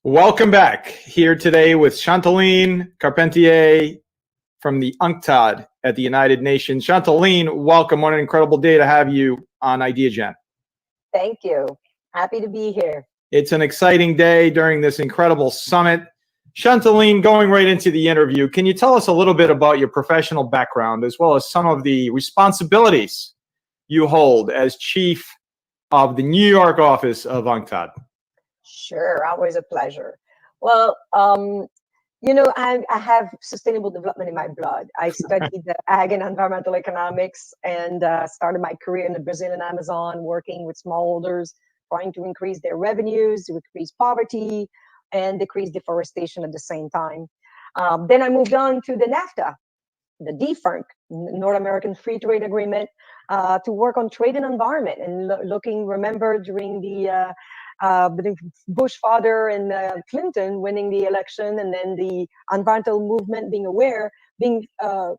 Welcome back. Here today with Chantal Carpentier from the UNCTAD at the United Nations. Chantal, welcome. What an incredible day to have you on Ideagen. Thank you. Happy to be here. It's an exciting day during this incredible summit. Chantal, going right into the interview, can you tell us a little bit about your professional background as well as some of the responsibilities you hold as chief of the New York office of UNCTAD? Sure, always a pleasure. Well, I have sustainable development in my blood. I studied the ag and environmental economics and started my career in the Brazilian Amazon, working with smallholders, trying to increase their revenues, to decrease poverty, and decrease deforestation at the same time. Then I moved on to the Nafta, the DFRNC, North American Free Trade Agreement, to work on trade and environment. And remember during the Bush father and Clinton winning the election, and then the environmental movement being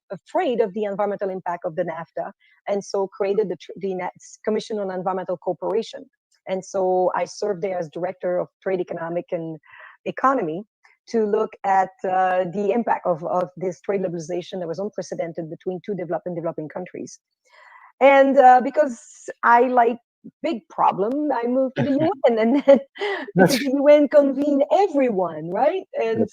afraid of the environmental impact of the NAFTA, and so created the Commission on Environmental Cooperation. And so I served there as director of trade economy to look at the impact of this trade liberalization that was unprecedented between two developed and developing countries. And because I like big problem, I moved to the UN, and then because the UN convened everyone, right? And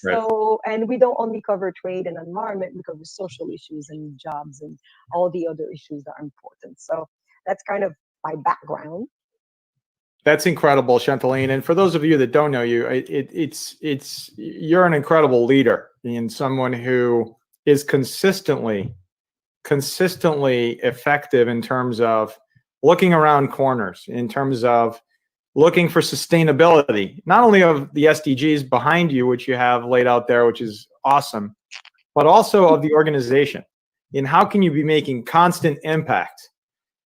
and we don't only cover trade and environment, we cover social issues and jobs and all the other issues that are important. So that's kind of my background. That's incredible, Chantal. And for those of you that don't know you, you're an incredible leader and someone who is consistently effective in terms of looking around corners, in terms of looking for sustainability, not only of the SDGs behind you, which you have laid out there, which is awesome, but also of the organization. And how can you be making constant impact?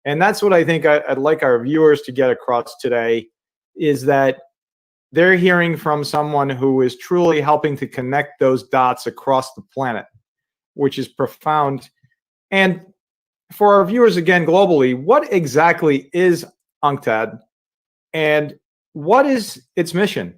And that's what I think I'd like our viewers to get across today, is that they're hearing from someone who is truly helping to connect those dots across the planet, which is profound. And for our viewers, again, globally, what exactly is UNCTAD and what is its mission?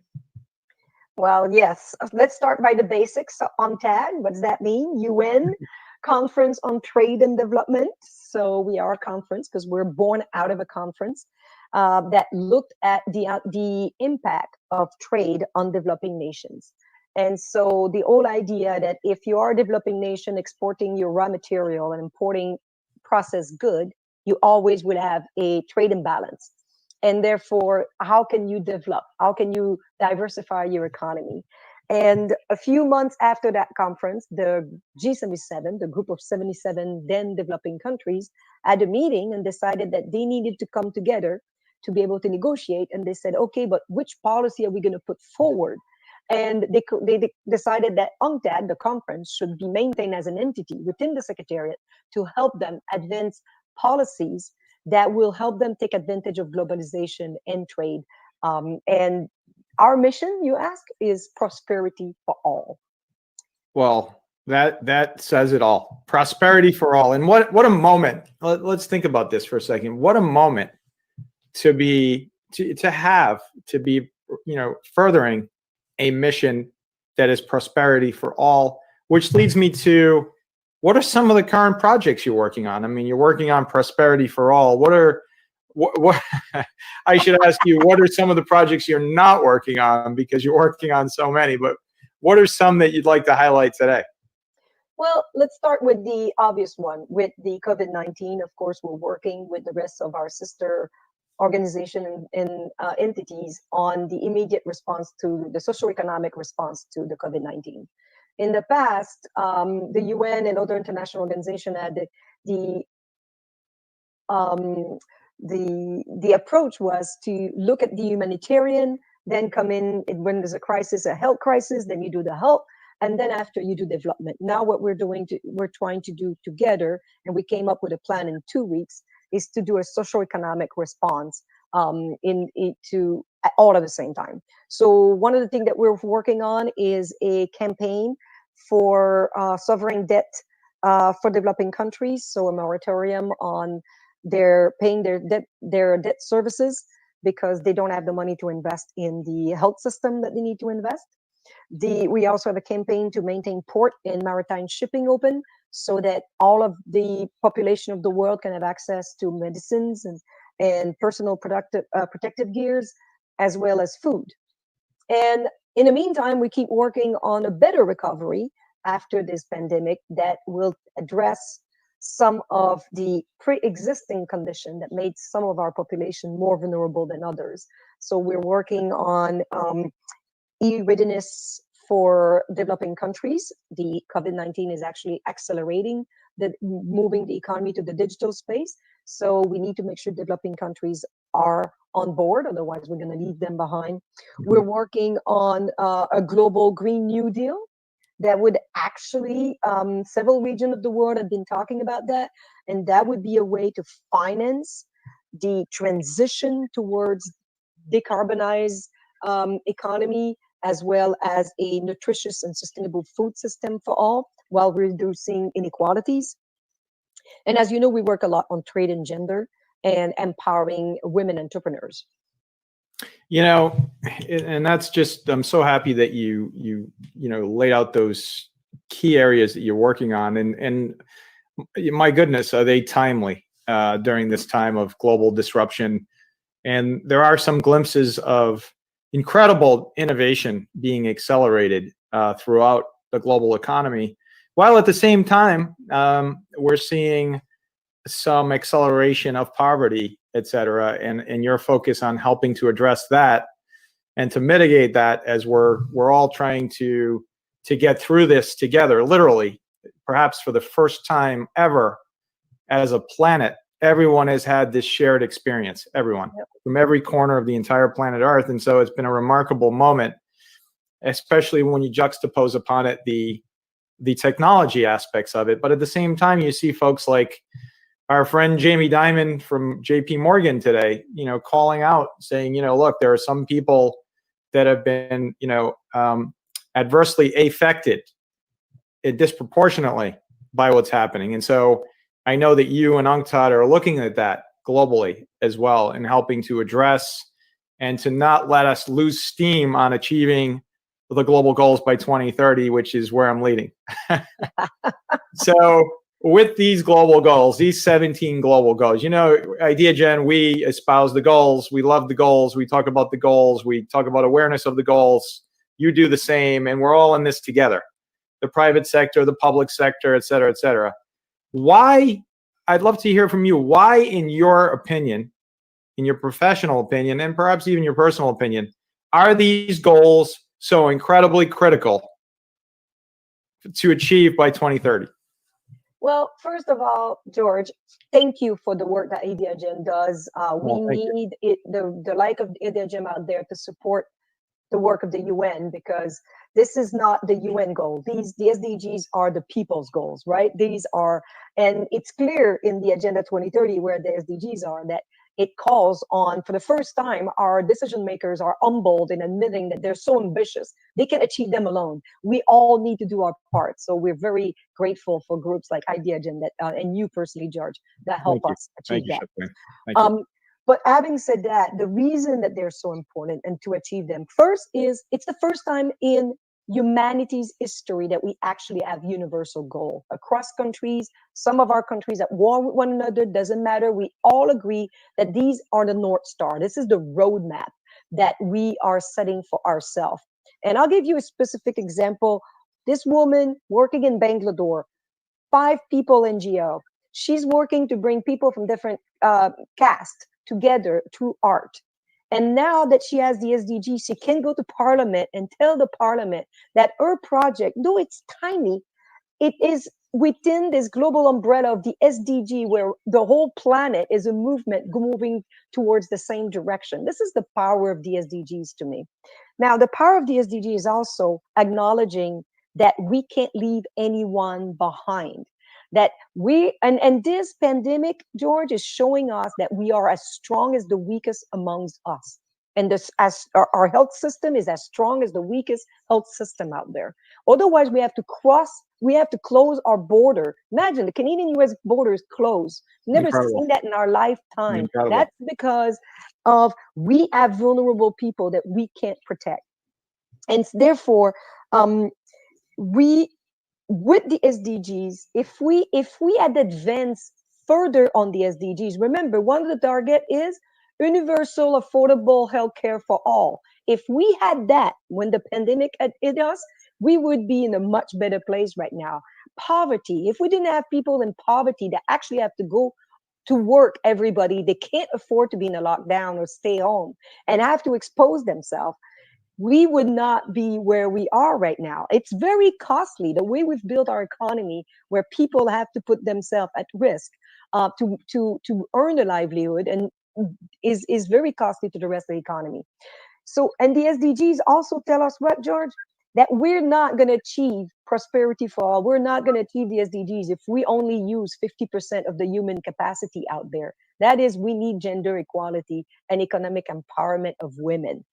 Well, yes, let's start by the basics. So UNCTAD, what does that mean? UN, Conference on Trade and Development. So we are a conference because we're born out of a conference that looked at the impact of trade on developing nations. And so the whole idea that if you are a developing nation exporting your raw material and importing processed good, you always will have a trade imbalance. And therefore, how can you develop? How can you diversify your economy? And a few months after that conference, the G77, the group of 77 then developing countries, had a meeting and decided that they needed to come together to be able to negotiate. And they said, okay, but which policy are we going to put forward? And they decided that UNCTAD, the conference, should be maintained as an entity within the Secretariat to help them advance policies that will help them take advantage of globalization and trade. And our mission, you ask, is prosperity for all. Well, that says it all. Prosperity for all. And what a moment. Let's think about this for a second. What a moment to be furthering a mission that is prosperity for all, which leads me to, what are some of the current projects you're working on? I mean, you're working on prosperity for all. What I should ask you, what are some of the projects you're not working on, because you're working on so many, but what are some that you'd like to highlight today? Well, let's start with the obvious one. With the COVID-19, of course, we're working with the rest of our sister organization and entities on the immediate response to the socioeconomic response to the COVID-19. In the past, the UN and other international organizations had the approach was to look at the humanitarian, then come in when there's a crisis, a health crisis, then you do the help, and then after you do development. Now what we're trying to do together, and we came up with a plan in 2 weeks, is to do a socioeconomic response to all at the same time. So one of the things that we're working on is a campaign for sovereign debt for developing countries. So a moratorium on They're paying their debt services because they don't have the money to invest in the health system that they need to invest. We also have a campaign to maintain port and maritime shipping open so that all of the population of the world can have access to medicines and personal protective gears, as well as food. And in the meantime, we keep working on a better recovery after this pandemic that will address some of the pre-existing condition that made some of our population more vulnerable than others. So we're working on e-readiness for developing countries. The COVID-19 is actually accelerating moving the economy to the digital space. So we need to make sure developing countries are on board, otherwise we're going to leave them behind. We're working on a global Green New Deal that would actually, several regions of the world have been talking about that, and that would be a way to finance the transition towards decarbonized economy, as well as a nutritious and sustainable food system for all, while reducing inequalities. And as you know, we work a lot on trade and gender and empowering women entrepreneurs. You know, and that's just, I'm so happy that you laid out those key areas that you're working on, and my goodness, are they timely during this time of global disruption. And there are some glimpses of incredible innovation being accelerated throughout the global economy, while at the same time we're seeing some acceleration of poverty, et cetera, and your focus on helping to address that and to mitigate that as we're all trying to get through this together, literally, perhaps for the first time ever as a planet. Everyone has had this shared experience, everyone, from every corner of the entire planet Earth. And so it's been a remarkable moment, especially when you juxtapose upon it the technology aspects of it. But at the same time, you see folks like our friend Jamie Dimon from JP Morgan today, calling out, saying, look, there are some people that have been, adversely affected disproportionately by what's happening. And so I know that you and UNCTAD are looking at that globally as well, and helping to address and to not let us lose steam on achieving the global goals by 2030, which is where I'm leading. So with these global goals, these 17 global goals, Ideagen, we espouse the goals. We love the goals. We talk about the goals. We talk about awareness of the goals. You do the same, and we're all in this together. The private sector, the public sector, et cetera, et cetera. Why, I'd love to hear from you, why, in your opinion, in your professional opinion, and perhaps even your personal opinion, are these goals so incredibly critical to achieve by 2030? Well, first of all, George, thank you for the work that Ideagen does. We need the like of Ideagen out there to support the work of the UN, because this is not the UN goal. The SDGs are the people's goals, right? These are, and it's clear in the Agenda 2030 where the SDGs are, that it calls on, for the first time, our decision makers are humbled in admitting that they're so ambitious, they can achieve them alone. We all need to do our part. So we're very grateful for groups like Ideagen that, and you personally, George, that help us achieve that. Thank you. But having said that, the reason that they're so important and to achieve them, first is it's the first time in humanity's history that we actually have universal goal across countries. Some of our countries at war with one another, doesn't matter. We all agree that these are the North Star. This is the roadmap that we are setting for ourselves. And I'll give you a specific example. This woman working in Bangalore, 5 people NGO. She's working to bring people from different castes together through art. And now that she has the SDG, she can go to Parliament and tell the Parliament that her project, though it's tiny, it is within this global umbrella of the SDG, where the whole planet is a movement moving towards the same direction. This is the power of the SDGs to me. Now, the power of the SDG is also acknowledging that we can't leave anyone behind. That and this pandemic, George, is showing us that we are as strong as the weakest amongst us. And this, as our health system is as strong as the weakest health system out there. Otherwise, we have to close our border. Imagine the Canadian-US border is closed. Never Incredible. seen that in our lifetime. Incredible. That's because of we have vulnerable people that we can't protect. And therefore, we, with the SDGs, if we had advanced further on the SDGs, remember, one of the target is universal affordable healthcare for all. If we had that when the pandemic had hit us, we would be in a much better place right now. Poverty, if we didn't have people in poverty that actually have to go to work, everybody, they can't afford to be in a lockdown or stay home and have to expose themselves, we would not be where we are right now. It's very costly, the way we've built our economy, where people have to put themselves at risk to earn a livelihood, and is very costly to the rest of the economy. So, and the SDGs also tell us what, George? That we're not going to achieve prosperity for all. We're not going to achieve the SDGs if we only use 50% of the human capacity out there. That is, we need gender equality and economic empowerment of women.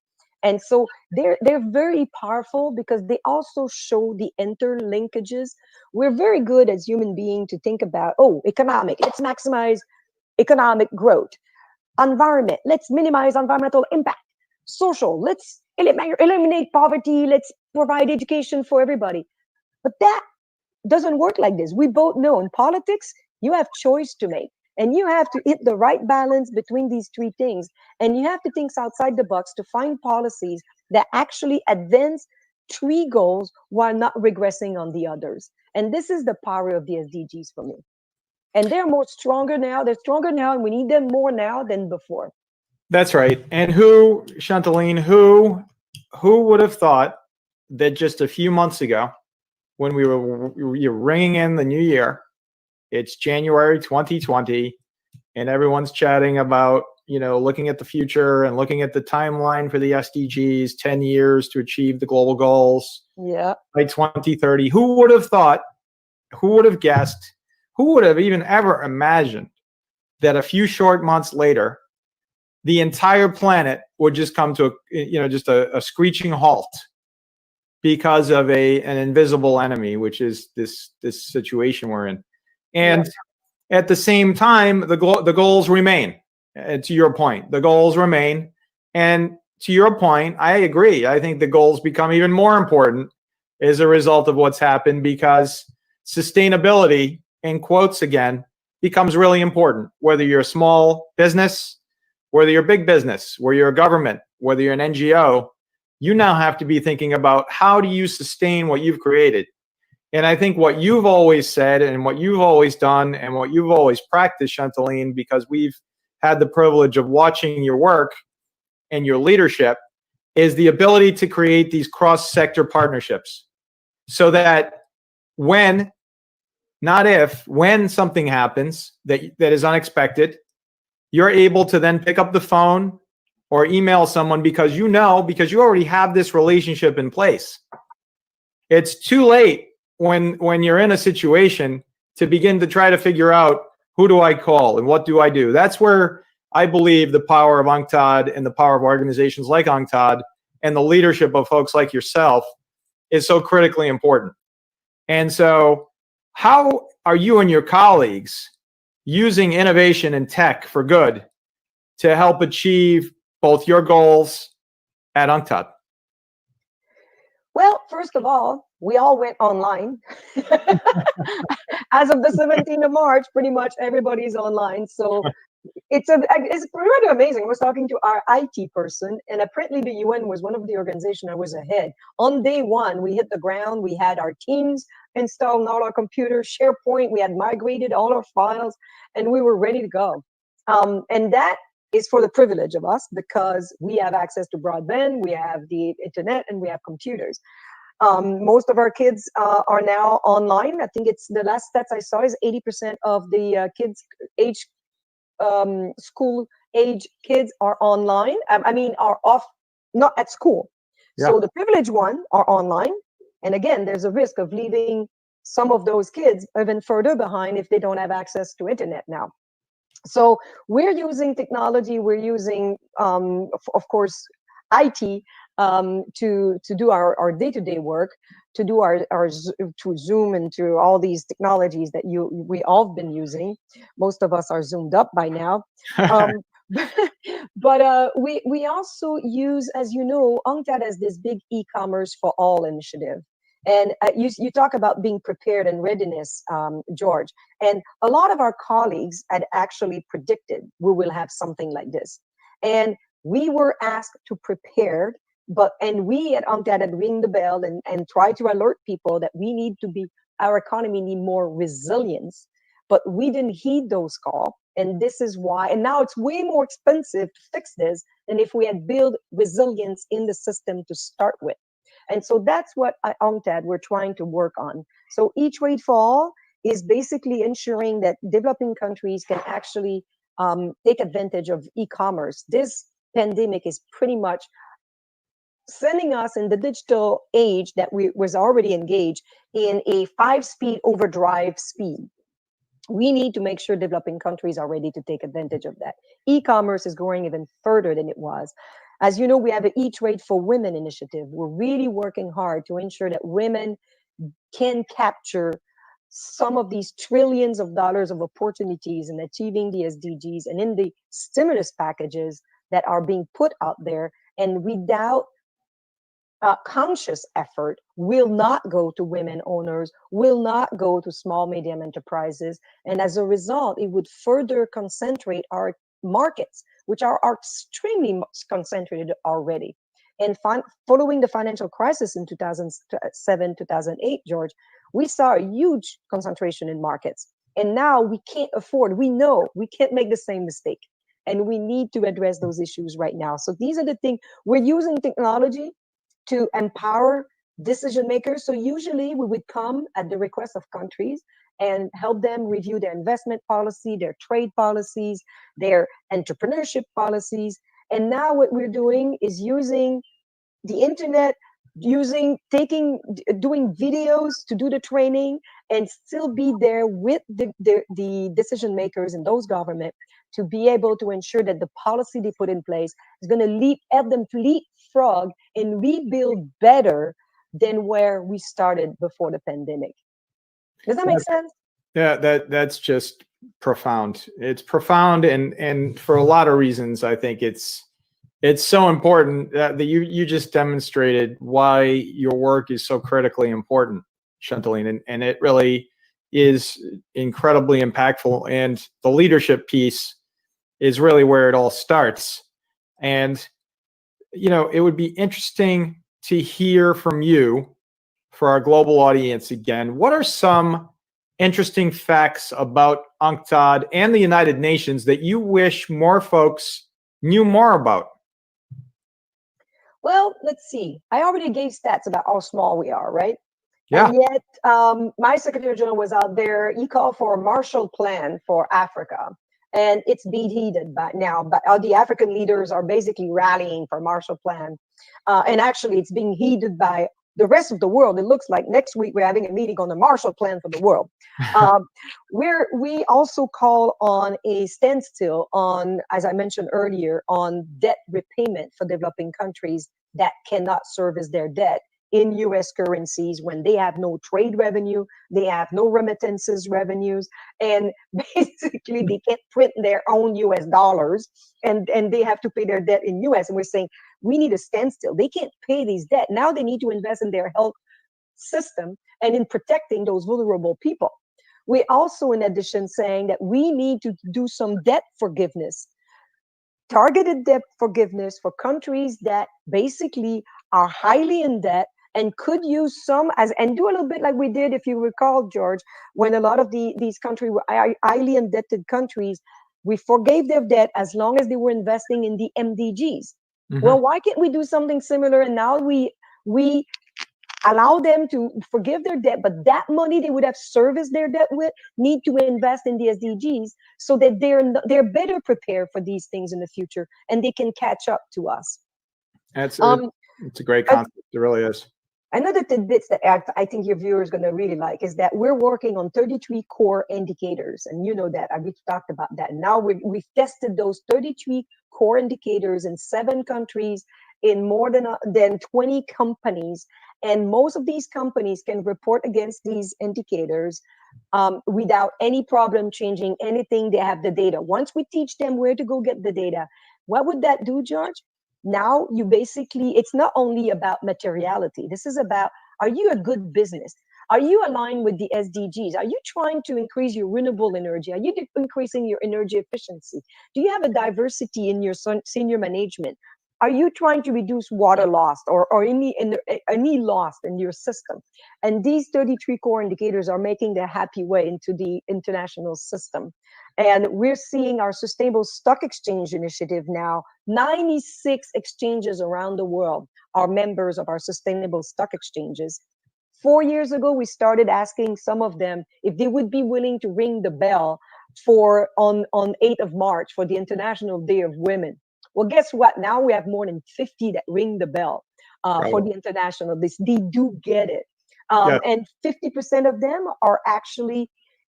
And so they're very powerful because they also show the interlinkages. We're very good as human beings to think about, economic, let's maximize economic growth. Environment, let's minimize environmental impact. Social, let's eliminate poverty, let's provide education for everybody. But that doesn't work like this. We both know in politics, you have choice to make. And you have to hit the right balance between these three things. And you have to think outside the box to find policies that actually advance three goals while not regressing on the others. And this is the power of the SDGs for me. And they're stronger now. They're stronger now, and we need them more now than before. That's right. And Chantaline, who would have thought that just a few months ago, when you're ringing in the new year, it's January 2020, and everyone's chatting about, looking at the future and looking at the timeline for the SDGs, 10 years to achieve the global goals by 2030. Who would have thought, who would have guessed, who would have even ever imagined that a few short months later, the entire planet would just come to a screeching halt because of an invisible enemy, which is this situation we're in. And at the same time, the goals remain. To your point, the goals remain. And to your point, I agree. I think the goals become even more important as a result of what's happened, because sustainability, in quotes again, becomes really important. Whether you're a small business, whether you're a big business, whether you're a government, whether you're an NGO, you now have to be thinking about how do you sustain what you've created. And I think what you've always said and what you've always done and what you've always practiced, Chantaline, because we've had the privilege of watching your work and your leadership, is the ability to create these cross-sector partnerships so that when something happens that is unexpected, you're able to then pick up the phone or email someone because you already have this relationship in place. It's too late when you're in a situation to begin to try to figure out, who do I call and what do I do? That's where I believe the power of UNCTAD and the power of organizations like UNCTAD and the leadership of folks like yourself is so critically important. And so how are you and your colleagues using innovation and tech for good to help achieve both your goals at UNCTAD? Well, first of all, we all went online. As of the 17th of March, pretty much everybody's online. So it's pretty amazing. I was talking to our IT person, and apparently the UN was one of the organizations that was ahead. On day one, we hit the ground. We had our teams installed on all our computers, SharePoint. We had migrated all our files, and we were ready to go. And that is for the privilege of us because we have access to broadband, we have the internet, and we have computers. Most of our kids are now online. I think it's the last stats I saw is 80% of the kids school age kids are online. Are off, not at school. Yeah. So the privileged ones are online. And again, there's a risk of leaving some of those kids even further behind if they don't have access to internet now. So we're using technology, we're using, of course, IT to do our day-to-day work, to do to Zoom and to all these technologies that we all have been using. Most of us are zoomed up by now. Um, but we also use, as you know, UNCTAD has this big e-commerce for all initiative. And you talk about being prepared and readiness, George. And a lot of our colleagues had actually predicted we will have something like this. And we were asked to prepare, and we at UNCTAD had ring the bell and try to alert people that our economy need more resilience. But we didn't heed those calls. And this is why, and now it's way more expensive to fix this than if we had built resilience in the system to start with. And so that's what at UNCTAD we're trying to work on. So E-Trade for All is basically ensuring that developing countries can actually take advantage of e-commerce. This pandemic is pretty much sending us in the digital age that we was already engaged in a 5-speed overdrive speed. We need to make sure developing countries are ready to take advantage of that. E-commerce is going even further than it was. As you know, we have an E-Trade for Women initiative. We're really working hard to ensure that women can capture some of these trillions of dollars of opportunities in achieving the SDGs and in the stimulus packages that are being put out there. And without conscious effort, will not go to women owners, will not go to small, medium enterprises. And as a result, it would further concentrate our markets, which are extremely concentrated already. And following the financial crisis in 2007, 2008, George, we saw a huge concentration in markets. And now we can't afford, we know we can't make the same mistake. And we need to address those issues right now. So these are the things we're using technology to empower decision makers. So usually we would come at the request of countries and help them review their investment policy, their trade policies, their entrepreneurship policies. And now what we're doing is using the internet, doing videos to do the training and still be there with the decision makers in those governments to be able to ensure that the policy they put in place is going to help them to leapfrog and rebuild better than where we started before the pandemic. Does that make sense? Yeah, that's just profound. It's profound, and for a lot of reasons, I think it's so important that you just demonstrated why your work is so critically important, Chantal, and it really is incredibly impactful. And the leadership piece is really where it all starts. And it would be interesting to hear from you for our global audience again. What are some interesting facts about UNCTAD and the United Nations that you wish more folks knew more about? Well, let's see. I already gave stats about how small we are, right? Yeah. And yet, my Secretary General was out there. He called for a Marshall Plan for Africa. And it's being heeded by now. But the African leaders are basically rallying for Marshall Plan. And actually, it's being heeded by the rest of the world. It looks like next week we're having a meeting on the Marshall Plan for the world. We also call on a standstill on, as I mentioned earlier, on debt repayment for developing countries that cannot service their debt in U.S. currencies when they have no trade revenue, they have no remittances revenues, and basically they can't print their own U.S. dollars, and they have to pay their debt in U.S. And we're saying we need a standstill. They can't pay these debt. Now they need to invest in their health system and in protecting those vulnerable people. We also, in addition, saying that we need to do some debt forgiveness, targeted debt forgiveness for countries that basically are highly in debt and could use and do a little bit like we did, if you recall, George, when a lot of these countries were highly indebted countries, we forgave their debt as long as they were investing in the MDGs. Mm-hmm. Well, why can't we do something similar? And now we allow them to forgive their debt, but that money they would have serviced their debt with need to invest in the SDGs so that they're better prepared for these things in the future and they can catch up to us. It's a great concept. It really is. Another tidbits that I think your viewers are going to really like is that we're working on 33 core indicators. And you know that, we've talked about that. And now we've tested those 33 core indicators in 7 countries, in more than 20 companies. And most of these companies can report against these indicators without any problem changing anything. They have the data. Once we teach them where to go get the data, what would that do, George? Now you basically, it's not only about materiality. This is about, are you a good business? Are you aligned with the SDGs? Are you trying to increase your renewable energy? Are you increasing your energy efficiency? Do you have a diversity in your senior management? Are you trying to reduce water loss or any loss in your system? And these 33 core indicators are making their happy way into the international system. And we're seeing our Sustainable Stock Exchange initiative now. 96 exchanges around the world are members of our Sustainable Stock Exchanges. 4 years ago, we started asking some of them if they would be willing to ring the bell on 8th of March for the International Day of Women. Well, guess what? Now we have more than 50 that ring the bell for the international list. They do get it. And 50% of them are actually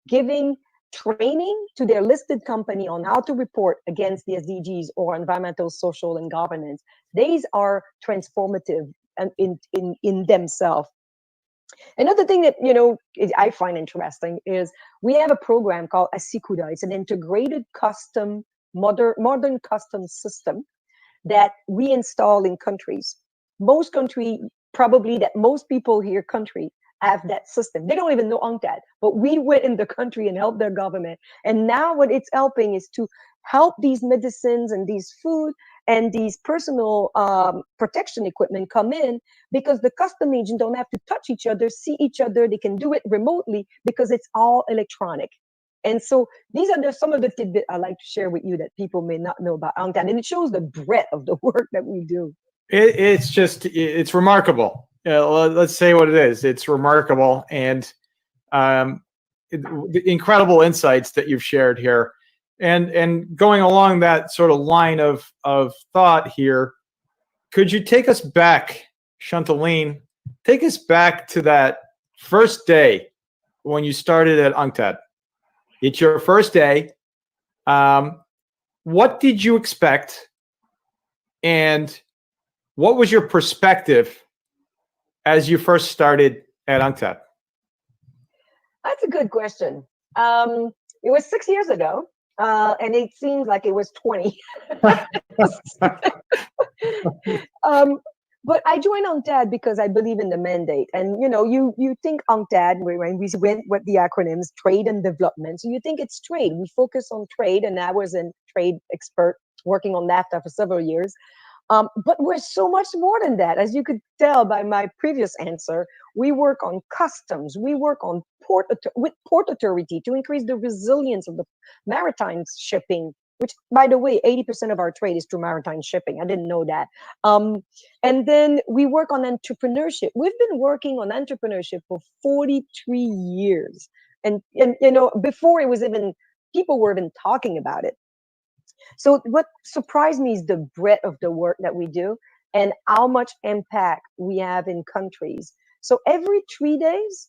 giving training to their listed company on how to report against the SDGs or environmental, social, and governance. These are transformative in themselves. Another thing that I find interesting is we have a program called Asikuda. It's an integrated custom modern custom system that we install in countries. Most country, probably that most people here country have that system. They don't even know UNCTAD, but we went in the country and helped their government. And now what it's helping is to help these medicines and these food and these personal protection equipment come in, because the custom agent don't have to touch each other, see each other. They can do it remotely because it's all electronic. And so these are some of the tidbits I like to share with you that people may not know about UNCTAD. And it shows the breadth of the work that we do. It's remarkable. Let's say what it is. It's remarkable, and the incredible insights that you've shared here. And going along that sort of line of thought here, could you take us back, Chantaline, take us back to that first day when you started at UNCTAD? It's your first day. What did you expect? And what was your perspective as you first started at UNCTAD? That's a good question. It was 6 years ago, and it seems like it was 20. But I joined UNCTAD because I believe in the mandate. And, you think UNCTAD, when we went with the acronyms, trade and development. So you think it's trade. We focus on trade, and I was a trade expert working on Nafta for several years. But we're so much more than that. As you could tell by my previous answer, we work on customs. We work on with port authority to increase the resilience of the maritime shipping, which, by the way, 80% of our trade is through maritime shipping. I didn't know that. And then we work on entrepreneurship. We've been working on entrepreneurship for 43 years. And before it was even, people were even talking about it. So what surprised me is the breadth of the work that we do and how much impact we have in countries. So every 3 days,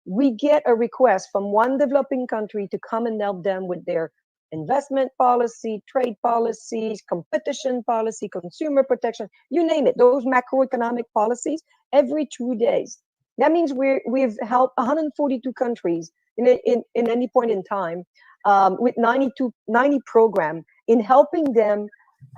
we get a request from one developing country to come and help them with their investment policy, trade policies, competition policy, consumer protection, you name it, those macroeconomic policies, every 2 days. That means we've helped 142 countries in any point in time with 90 programs in helping them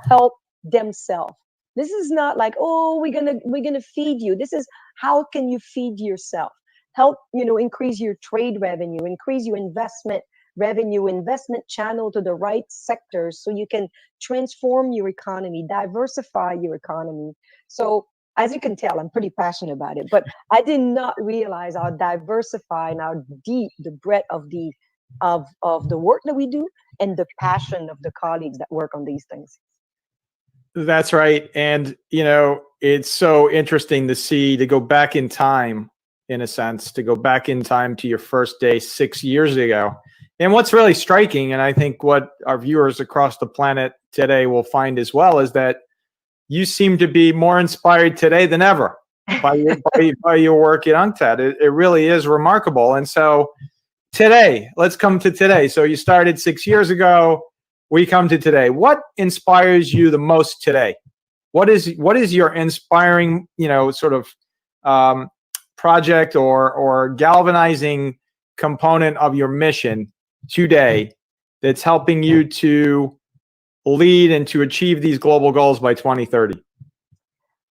help themselves. This is not like, oh, we're gonna feed you. This is how can you feed yourself? Help, increase your trade revenue, increase your investment revenue, investment channel to the right sectors so you can transform your economy, diversify your economy. So as you can tell, I'm pretty passionate about it, but I did not realize how diversified and how deep the breadth of the work that we do and the passion of the colleagues that work on these things. That's right. And, it's so interesting to go back in time, in a sense, to go back in time to your first day 6 years ago. And what's really striking, and I think what our viewers across the planet today will find as well, is that you seem to be more inspired today than ever. by your work at UNCTAD. It really is remarkable. And so today, let's come to today. So you started 6 years ago. We come to today. What inspires you the most today? What is your inspiring, sort of project or galvanizing component of your mission today that's helping you to lead and to achieve these global goals by 2030?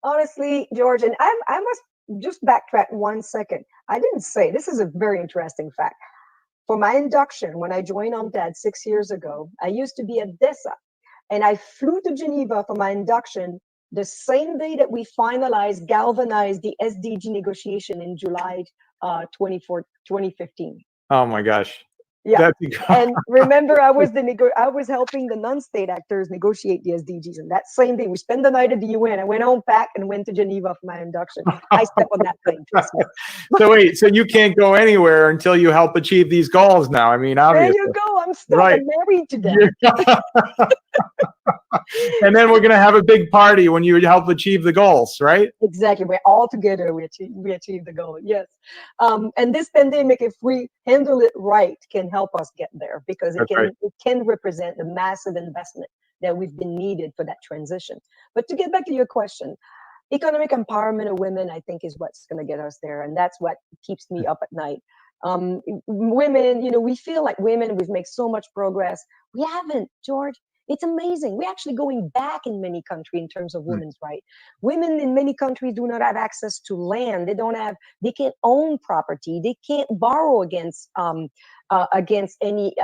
Honestly, George, and I must just backtrack 1 second. I didn't say, this is a very interesting fact. For my induction, when I joined UNCTAD 6 years ago, I used to be at DESA, and I flew to Geneva for my induction the same day that we galvanized the SDG negotiation in July 2015. Oh my gosh. Yeah. And remember, I was helping the non-state actors negotiate the SDGs. And that same day, we spent the night at the UN. I went home, packed, and went to Geneva for my induction. I stepped on that plane. Trust me. So wait, so you can't go anywhere until you help achieve these goals now. I mean, obviously. There you go. I'm stuck. Right. I'm married to them. And then we're going to have a big party when you help achieve the goals, right? Exactly. We're all together. We achieve the goal. Yes. And this pandemic, if we handle it right, can help us get there, because it can represent the massive investment that we've been needed for that transition. But to get back to your question, economic empowerment of women, I think, is what's going to get us there. And that's what keeps me up at night. Women, we feel like women, we've made so much progress. We haven't, George. It's amazing. We're actually going back in many countries in terms of women's rights. Women in many countries do not have access to land. They can't own property. They can't borrow against any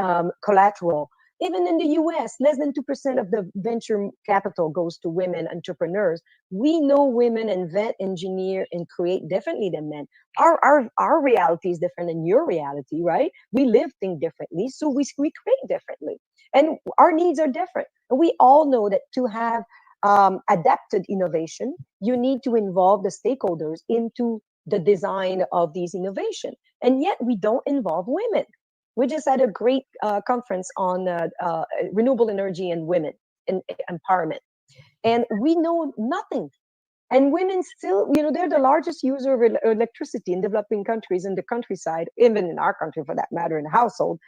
collateral. Even in the US, less than 2% of the venture capital goes to women entrepreneurs. We know women invent, engineer, and create differently than men. Our reality is different than your reality, right? We live things differently, so we create differently. And our needs are different. And we all know that to have adapted innovation, you need to involve the stakeholders into the design of these innovations. And yet we don't involve women. We just had a great conference on renewable energy and women and empowerment. And we know nothing. And women still, they're the largest user of electricity in developing countries, in the countryside, even in our country for that matter, in the household.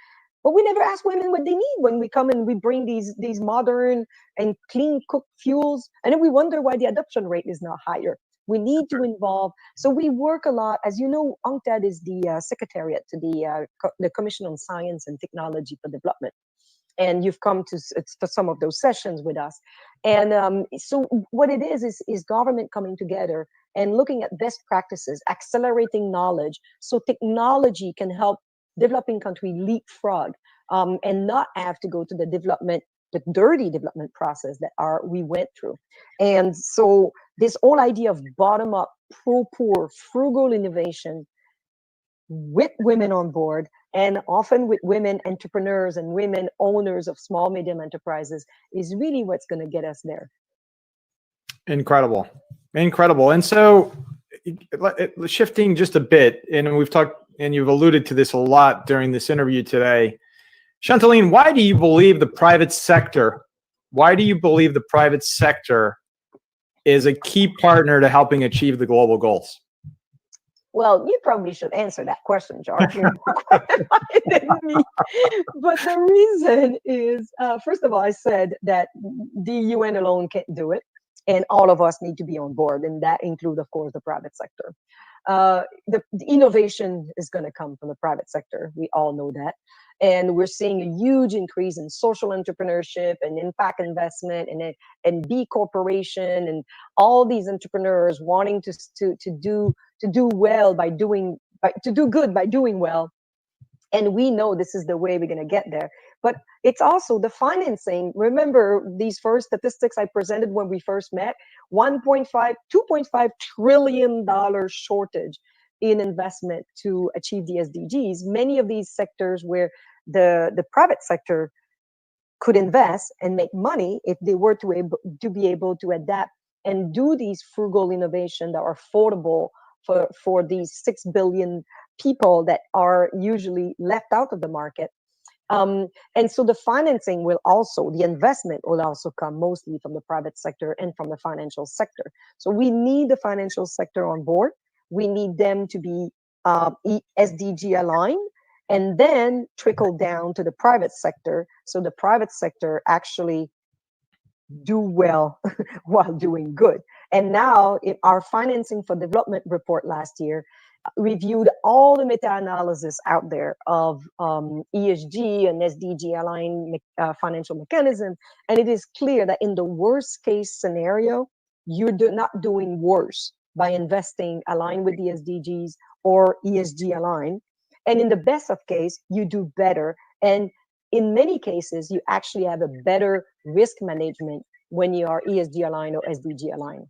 But we never ask women what they need when we come and we bring these modern and clean cooked fuels. And then we wonder why the adoption rate is not higher. We need to involve. So we work a lot. As you know, UNCTAD is the secretariat to the Commission on Science and Technology for Development. And you've come to some of those sessions with us. And so what it is government coming together and looking at best practices, accelerating knowledge, so technology can help developing country leapfrog and not have to go to the dirty development process that we went through. And so this whole idea of bottom-up, pro-poor, frugal innovation with women on board, and often with women entrepreneurs and women owners of small, medium enterprises, is really what's going to get us there. Incredible. And so shifting just a bit, and we've talked, and you've alluded to this a lot during this interview today. Chantaline, why do you believe the private sector is a key partner to helping achieve the global goals? Well, you probably should answer that question, George. You're more qualified than me. But the reason is, first of all, I said that the UN alone can't do it, and all of us need to be on board, and that includes, of course, the private sector. The innovation is going to come from the private sector. We all know that. And we're seeing a huge increase in social entrepreneurship and impact investment and B Corporation and all these entrepreneurs wanting to do good by doing well. And we know this is the way we're going to get there. But it's also the financing. Remember these first statistics I presented when we first met, $2.5 trillion shortage in investment to achieve the SDGs. Many of these sectors where the private sector could invest and make money if they were to be able to adapt and do these frugal innovation that are affordable for these 6 billion people that are usually left out of the market. And so the financing will also, the investment will also come mostly from the private sector and from the financial sector. So we need the financial sector on board. We need them to be SDG aligned, and then trickle down to the private sector. So the private sector actually do well while doing good. And now our financing for development report last year reviewed all the meta-analysis out there of ESG and SDG aligned financial mechanism. And it is clear that in the worst case scenario, you're not doing worse by investing aligned with the SDGs or ESG aligned. And in the best of case, you do better. And in many cases, you actually have a better risk management when you are ESG aligned or SDG aligned.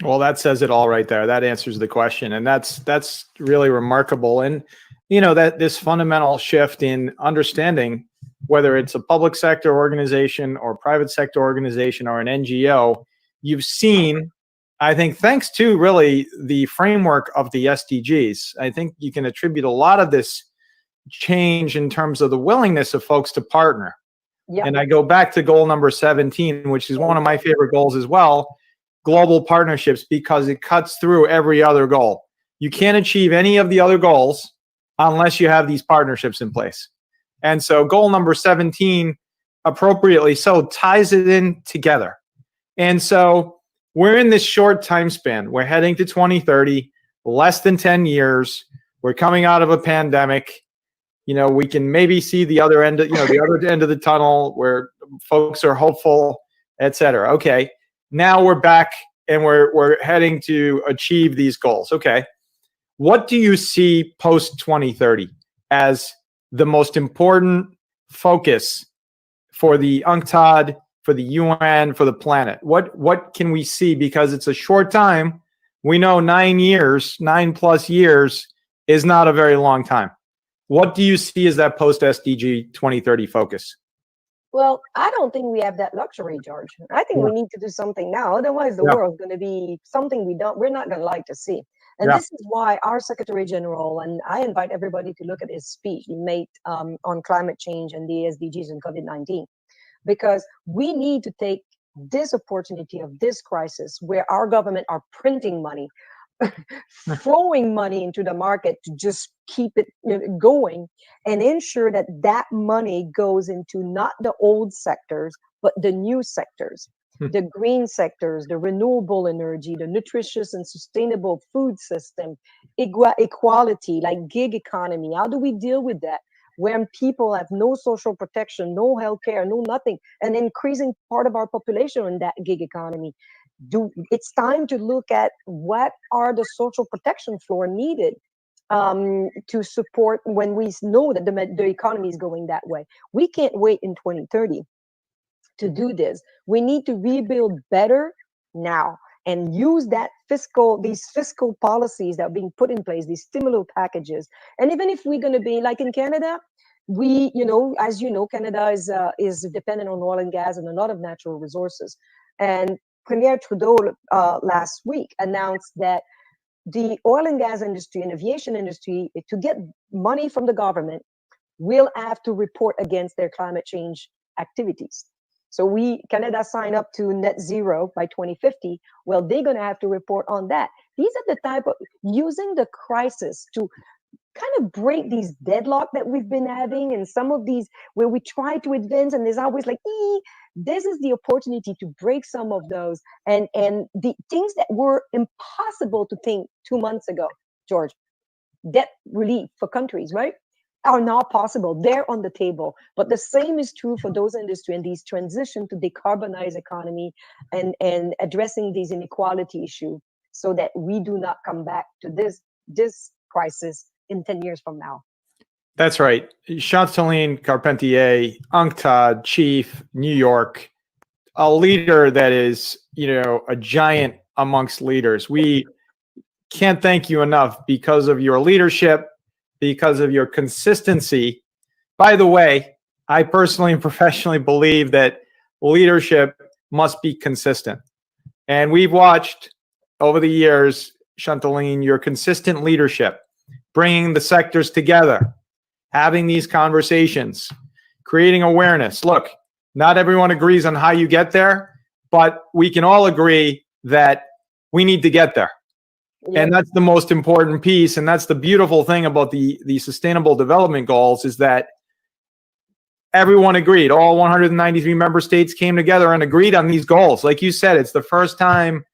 Well, that says it all right there. That answers the question. And that's really remarkable. And, that this fundamental shift in understanding whether it's a public sector organization or private sector organization or an NGO, you've seen, I think, thanks to really the framework of the SDGs, I think you can attribute a lot of this change in terms of the willingness of folks to partner. Yep. And I go back to goal number 17, which is one of my favorite goals as well, global partnerships, because it cuts through every other goal. You can't achieve any of the other goals unless you have these partnerships in place. And so goal number 17, appropriately so, ties it in together. And so we're in this short time span. We're heading to 2030, less than 10 years. We're coming out of a pandemic. We can maybe see the other end, the other end of the tunnel where folks are hopeful, et cetera. Okay. Now we're back and we're heading to achieve these goals. Okay. What do you see post 2030 as the most important focus for the UNCTAD, for the UN, for the planet? What can we see? Because it's a short time. We know 9+ years is not a very long time. What do you see as that post SDG 2030 focus? Well, I don't think we have that luxury, George. I think we need to do something now. Otherwise, the world's going to be something we're not going to like to see. And this is why our Secretary General, and I invite everybody to look at his speech he made on climate change and the SDGs and COVID-19, because we need to take this opportunity of this crisis where our government are printing money, flowing money into the market to just keep it going, and ensure that that money goes into not the old sectors, but the new sectors, the green sectors, the renewable energy, the nutritious and sustainable food system, equality, like gig economy. How do we deal with that? When people have no social protection, no healthcare, no nothing, an increasing part of our population in that gig economy. It's time to look at what are the social protection floor needed to support when we know that the economy is going that way. We can't wait in 2030 to do this. We need to rebuild better now and use these fiscal policies that are being put in place, these stimulus packages. And even if we're going to be like in Canada, as you know, Canada is dependent on oil and gas and a lot of natural resources. And Premier Trudeau last week announced that the oil and gas industry and aviation industry, to get money from the government, will have to report against their climate change activities. So Canada signed up to net zero by 2050. Well, they're going to have to report on that. These are the type of using the crisis to kind of break these deadlock that we've been having, and some of these where we try to advance and there's always like, this is the opportunity to break some of those and the things that were impossible to think 2 months ago, George, debt relief for countries, right, are now possible. They're on the table. But the same is true for those industries and these transition to decarbonize economy and addressing these inequality issues so that we do not come back to this crisis in 10 years from now. That's right. Chantal Carpentier, UNCTAD chief, New York, a leader that is, a giant amongst leaders. We can't thank you enough because of your leadership, because of your consistency. By the way, I personally and professionally believe that leadership must be consistent. And we've watched over the years, Chantal, your consistent leadership, bringing the sectors together, having these conversations, creating awareness. Look, not everyone agrees on how you get there, but we can all agree that we need to get there. Yeah. And that's the most important piece. And that's the beautiful thing about the Sustainable Development Goals, is that everyone agreed. All 193 member states came together and agreed on these goals. Like you said, it's the first time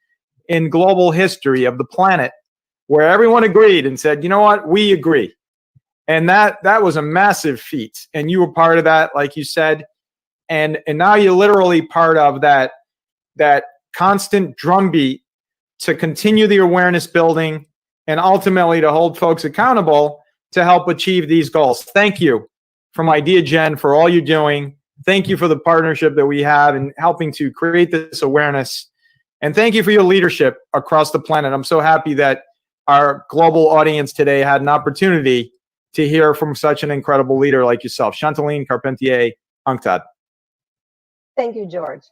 in global history of the planet where everyone agreed and said, you know what, we agree. And that was a massive feat. And you were part of that, like you said. And now you're literally part of that constant drumbeat to continue the awareness building and ultimately to hold folks accountable to help achieve these goals. Thank you from Ideagen for all you're doing. Thank you for the partnership that we have in helping to create this awareness. And thank you for your leadership across the planet. I'm so happy that our global audience today had an opportunity to hear from such an incredible leader like yourself. Chantal Carpentier, UNCTAD. Thank you, George.